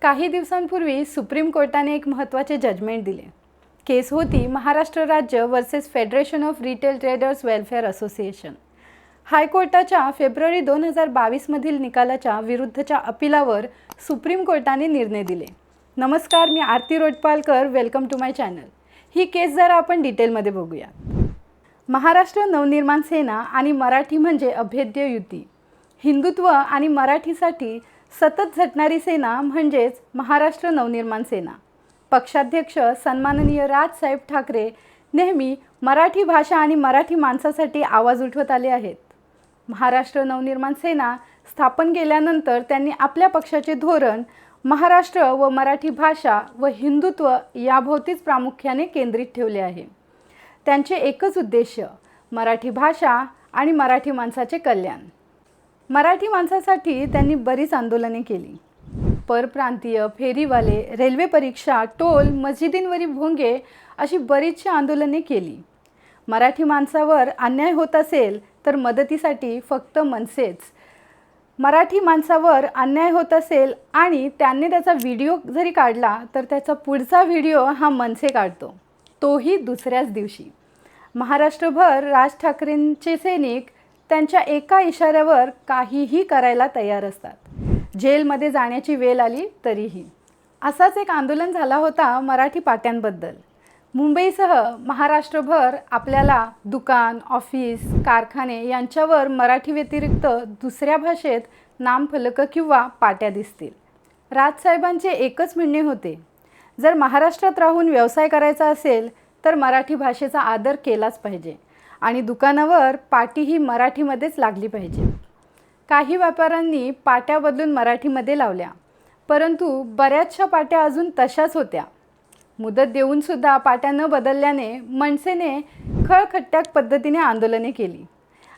काही दिवसांपूर्वी सुप्रीम कोर्टाने एक महत्त्वाचे जजमेंट दिले। केस होती महाराष्ट्र राज्य versus federation of retail traders welfare association. हायकोर्टाच्या फेब्रुवारी 2022 मधील निकालाच्या विरुद्धच्या अपीलावर सुप्रीम कोर्टाने निर्णय दिले। नमस्कार, मी आरती रोटपालकर, वेलकम टू माय चॅनल। ही केस जरा आपण डिटेलमध्ये बघूया। महाराष्ट्र नवनिर्माण सेना आणि मराठी म्हणजे अभेद्य युती। हिंदुत्व आणि मराठीसाठी सतत झटणारी सेना म्हणजेच महाराष्ट्र नवनिर्माण सेना। पक्षाध्यक्ष सन्माननीय राजसाहेब ठाकरे नेहमी मराठी भाषा आणि मराठी माणसासाठी आवाज उठवत आले आहेत। महाराष्ट्र नवनिर्माण सेना स्थापन केल्यानंतर त्यांनी आपल्या पक्षाचे धोरण महाराष्ट्र व मराठी भाषा व हिंदुत्व याभोवतीच प्रामुख्याने केंद्रित ठेवले आहे। त्यांचे एकच उद्देश मराठी भाषा आणि मराठी माणसाचे कल्याण। मराठी माणसासाठी त्यांनी बरीच आंदोलने केली। परप्रांतीय, फेरीवाले, रेल्वे परीक्षा, टोल, मस्जिदींवरील भोंगे अशी बरीचशी आंदोलने केली। मराठी माणसावर अन्याय होत असेल तर मदतीसाठी फक्त मनसेच, मराठी माणसावर अन्याय होत असेल आणि त्यांनी त्याचा व्हिडिओ जरी काढला तर त्याचा पुढचा व्हिडिओ हा मनसे काढतो, तोही दुसऱ्याच दिवशी। महाराष्ट्रभर राज ठाकरेंचे सैनिक त्यांच्या एका इशाऱ्यावर काहीही करायला तयार असतात, जेलमध्ये जाण्याची वेळ आली तरीही। असाच एक आंदोलन झाला होता मराठी पाट्यांबद्दल। मुंबईसह महाराष्ट्रभर आपल्याला दुकान, ऑफिस, कारखाने यांच्यावर मराठी व्यतिरिक्त दुसऱ्या भाषेत नामफलक किंवा पाट्या दिसतील। राजसाहेबांचे एकच म्हणणे होते, जर महाराष्ट्रात राहून व्यवसाय करायचा असेल तर मराठी भाषेचा आदर केलाच पाहिजे आणि दुकानावर पाटी ही मराठीमध्येच लागली पाहिजे। काही व्यापाऱ्यांनी पाट्या बदलून मराठीमध्ये लावल्या, परंतु बऱ्याचशा पाट्या अजून तशाच होत्या। मुदत देऊन सुद्धा पाट्या न बदलल्याने मनसेने खळखट्याक पद्धतीने आंदोलने केली।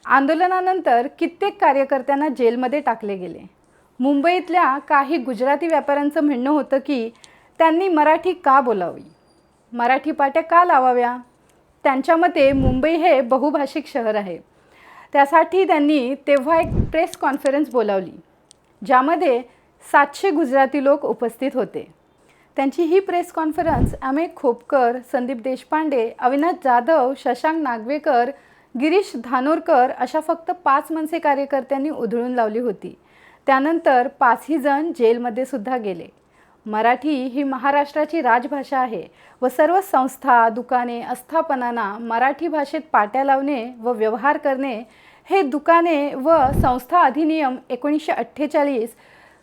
आंदोलनानंतर कित्येक कार्यकर्त्यांना जेलमध्ये टाकले गेले। मुंबईतल्या काही गुजराती व्यापाऱ्यांचं म्हणणं होतं की त्यांनी मराठी का बोलावी, मराठी पाट्या का लावाव्या। त्यांच्या मते मुंबई हे बहुभाषिक शहर आहे, त्यासाठी त्यांनी तेव्हा एक प्रेस कॉन्फरन्स बोलावली, ज्यामध्ये 700 गुजराती लोक उपस्थित होते। त्यांची ही प्रेस कॉन्फरन्स अमेय खोपकर, संदीप देशपांडे, अविनाश जाधव, शशांक नागवेकर, गिरीश धानोरकर अशा फक्त 5 मनसे कार्यकर्त्यांनी उधळून लावली होती। त्यानंतर 5ही जण जेलमध्ये सुद्धा गेले। मराठी ही महाराष्ट्राची राजभाषा आहे व सर्व संस्था, दुकाने, आस्थापनांना मराठी भाषेत पाट्या लावणे व व्यवहार करणे हे दुकाने व संस्था अधिनियम 1948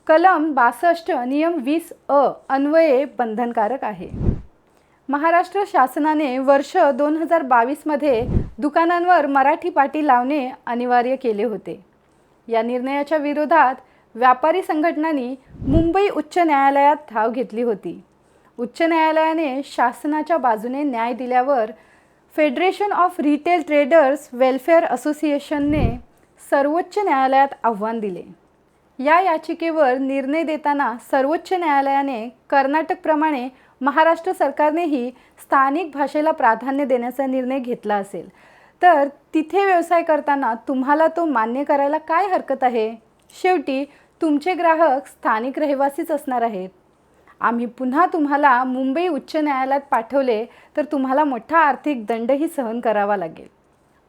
कलम 62 नियम 20 अन्वये बंधनकारक आहे। महाराष्ट्र शासनाने वर्ष 2022 मध्ये दुकानांवर मराठी पाटी लावणे अनिवार्य केले होते। या निर्णयाच्या विरोधात व्यापारी संघटनांनी मुंबई उच्च न्यायालयात धाव घेतली होती। उच्च न्यायालयाने शासनाच्या बाजूने न्याय दिल्यावर federation of retail traders welfare असोसिएशनने सर्वोच्च न्यायालयात आव्हान दिले। या याचिकेवर निर्णय देताना सर्वोच्च न्यायालयाने कर्नाटकप्रमाणे महाराष्ट्र सरकारनेही स्थानिक भाषेला प्राधान्य देण्याचा निर्णय घेतला असेल तर तिथे व्यवसाय करताना तुम्हाला तो मान्य करायला काय हरकत आहे। शेवटी तुमचे ग्राहक स्थानिक रहिवासीच असणार आहेत। आम्ही पुन्हा तुम्हाला मुंबई उच्च न्यायालयात पाठवले तर तुम्हाला मोठा आर्थिक दंडही सहन करावा लागेल,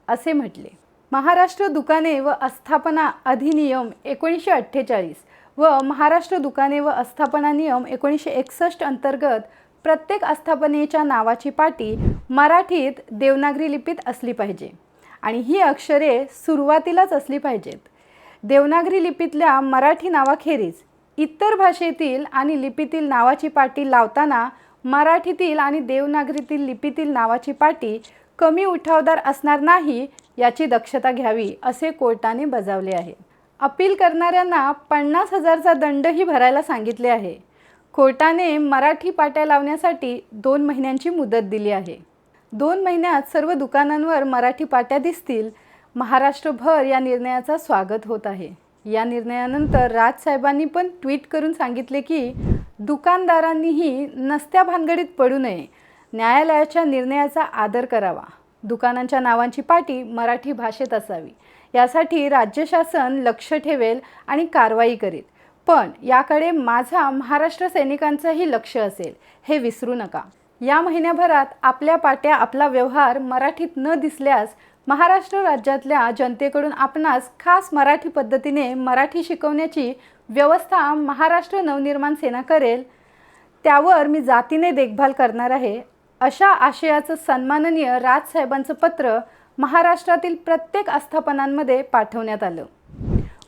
असे म्हटले। महाराष्ट्र दुकाने व आस्थापना अधिनियम 1948 व महाराष्ट्र दुकाने व आस्थापना नियम 1961 अंतर्गत प्रत्येक आस्थापनेच्या नावाची पाटी मराठीत देवनागरी लिपीत असली पाहिजे आणि ही अक्षरे सुरुवातीलाच असली पाहिजेत। देवनागरी लिपीतल्या मराठी नावाखेरीज इतर भाषेतील आणि लिपीतील नावाची पाटी लावताना मराठीतील आणि देवनागरीतील लिपीतील नावाची पाटी कमी उठावदार असणार नाही याची दक्षता घ्यावी, असे कोर्टाने बजावले आहे। अपील करणाऱ्यांना 50,000चा दंडही भरायला सांगितले आहे। कोर्टाने मराठी पाट्या लावण्यासाठी 2 महिन्यांची मुदत दिली आहे। 2 महिन्यात सर्व दुकानांवर मराठी पाट्या दिसतील। महाराष्ट्रभर या निर्णयाचा स्वागत होत आहे। या निर्णयानंतर राजसाहेबांनी पण ट्विट करून सांगितले की दुकानदारांनीही नसत्या भानगडीत पडू नये, न्यायालयाच्या निर्णयाचा आदर करावा, दुकानांच्या नावांची पाटी मराठी भाषेत असावी, यासाठी राज्य शासन लक्ष ठेवेल आणि कारवाई करेल। पण याकडे माझा महाराष्ट्र सैनिकांचंही लक्ष असेल हे विसरू नका. या महिन्याभरात आपल्या पाट्या आपला व्यवहार मराठीत न दिसल्यास महाराष्ट्र राज्यातल्या जनतेकडून आपणास खास मराठी पद्धतीने मराठी शिकवण्याची व्यवस्था महाराष्ट्र नवनिर्माण सेना करेल. त्यावर मी जातीने देखभाल करणार आहे. अशा आशयाचं सन्माननीय राजसाहेबांचं पत्र महाराष्ट्रातील प्रत्येक आस्थापनांमध्ये पाठवण्यात आलं.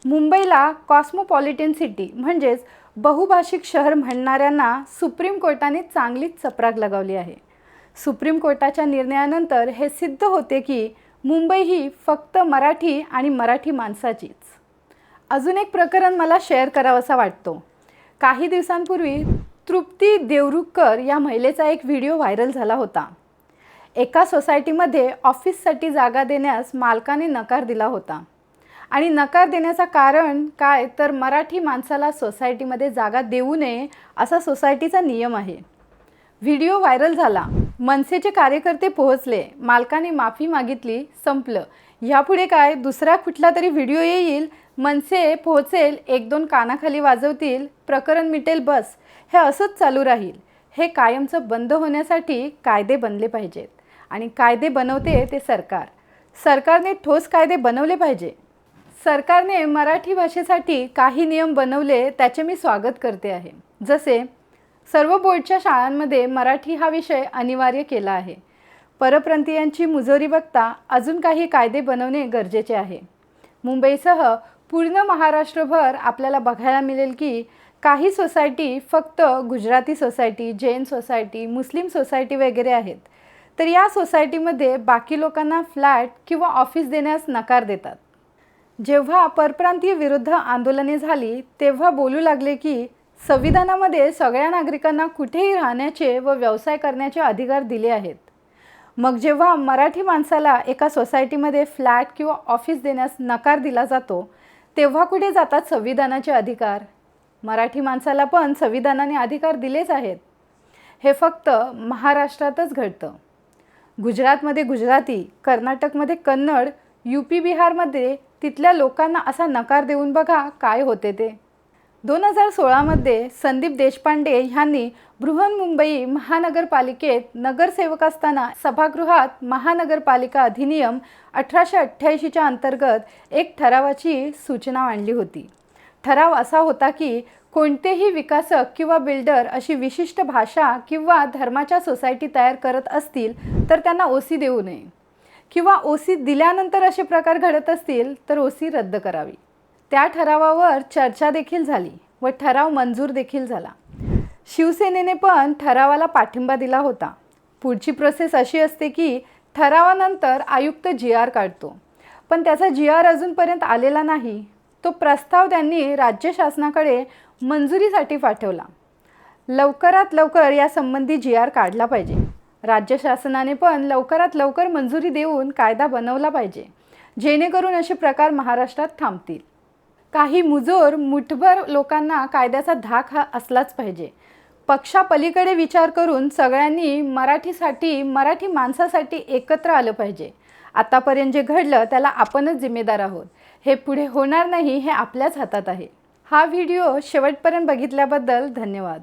मुंबईला कॉस्मोपॉलिटन सिटी म्हणजेच बहुभाषिक शहर म्हणणाऱ्यांना सुप्रीम कोर्टाने चांगलीच चपराक लगावली आहे. सुप्रीम कोर्टाच्या निर्णयानंतर हे सिद्ध होते की मुंबई ही फक्त मराठी आणि मराठी माणसाचीच. अजून एक प्रकरण मला शेअर करावंसा वाटतो. काही दिवसांपूर्वी तृप्ती देवरुखकर या महिलेचा एक व्हिडिओ व्हायरल झाला होता. एका सोसायटीमध्ये ऑफिससाठी जागा देण्यास मालकाने नकार दिला होता आणि नकार देण्याचं कारण काय तर मराठी माणसाला सोसायटीमध्ये जागा देऊ नये असा सोसायटीचा नियम आहे. व्हिडिओ व्हायरल झाला. मनसेचे कार्यकर्ते पोहोचले, मालकाने माफी मागितली, संपलं. ह्यापुढे काय दुसरा कुठला तरी व्हिडिओ येईल, मनसे पोहोचेल, एक दोन कानाखाली वाजवतील, प्रकरण मिटेल, बस हे असंच चालू राहील. हे कायमचं बंद होण्यासाठी कायदे बनले पाहिजेत आणि कायदे बनवते ते सरकार. सरकारने ठोस कायदे बनवले पाहिजे. सरकारने मराठी भाषेसाठी काही नियम बनवले त्याचे मी स्वागत करते आहे. जसे सर्व बोर्डच्या शाळांमध्ये मराठी हा विषय अनिवार्य केला आहे. परप्रांतीयांची मुजोरी बघता अजून काही कायदे बनवणे गरजेचे आहे. मुंबईसह पूर्ण महाराष्ट्रभर आपल्याला बघायला मिळेल की काही सोसायटी फक्त गुजराती सोसायटी, जैन सोसायटी, मुस्लिम सोसायटी वगैरे आहेत. तर या सोसायटीमध्ये बाकी लोकांना फ्लॅट किंवा ऑफिस देण्यास नकार देतात. जेव्हा परप्रांतीय विरुद्ध आंदोलने झाली तेव्हा बोलू लागले की संविधानामध्ये सगळ्या नागरिकांना कुठेही राहण्याचे व व्यवसाय करण्याचे अधिकार दिले आहेत. मग जेव्हा मराठी माणसाला एका सोसायटीमध्ये फ्लॅट किंवा ऑफिस देण्यास नकार दिला जातो तेव्हा कुठे जातात संविधानाचे अधिकार? मराठी माणसाला पण संविधानाने अधिकार दिलेच आहेत. हे फक्त महाराष्ट्रातच घडतं. गुजरातमध्ये गुजराती, कर्नाटकमध्ये कन्नड, UP बिहारमध्ये तिथल्या लोकांना असा नकार देऊन बघा काय होते ते. 2016मध्ये संदीप देशपांडे ह्यांनी बृहन्मुंबई महानगरपालिकेत नगरसेवक असताना सभागृहात महानगरपालिका अधिनियम 1888च्या अंतर्गत एक ठरावाची सूचना मांडली होती. ठराव असा होता की कोणतेही विकासक किंवा बिल्डर अशी विशिष्ट भाषा किंवा धर्माच्या सोसायटी तयार करत असतील तर त्यांना OC देऊ नये किंवा OC दिल्यानंतर असे प्रकार घडत असतील तर OC रद्द करावी. त्या ठरावावर चर्चा देखील झाली व ठराव मंजूर देखील झाला. शिवसेनेने पण ठरावाला पाठिंबा दिला होता. पुढची प्रोसेस अशी असते की ठरावानंतर आयुक्त GR काढतो, पण त्याचा GR अजूनपर्यंत आलेला नाही. तो प्रस्ताव त्यांनी राज्य शासनाकडे मंजुरीसाठी पाठवला. लवकरात लवकर यासंबंधी GR काढला पाहिजे. राज्य शासनाने पण लवकरात लवकर मंजुरी देऊन कायदा बनवला पाहिजे, जेणेकरून असे प्रकार महाराष्ट्रात थांबतील. काही मुजोर मुठभर लोकांना कायद्याचा धाक हा असलाच पाहिजे. पक्षापलीकडे विचार करून सगळ्यांनी मराठी माणसासाठी एकत्र आलं पाहिजे. आतापर्यंत जे घडलं त्याला आपणच जिम्मेदार आहोत. हे पुढे होणार नाही, हे आपल्याच हातात आहे. हा व्हिडिओ शेवटपर्यंत बघितल्याबद्दल धन्यवाद.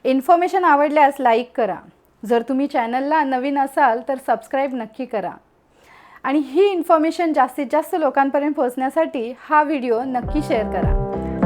इन्फॉर्मेशन आवडल्यास लाईक करा. जर तुम्ही चॅनलला नवीन असाल तर सबस्क्राईब नक्की करा आणि ही इन्फॉर्मेशन जास्तीत जास्त लोकांपर्यंत पोहोचण्यासाठी हा व्हिडिओ नक्की शेअर करा.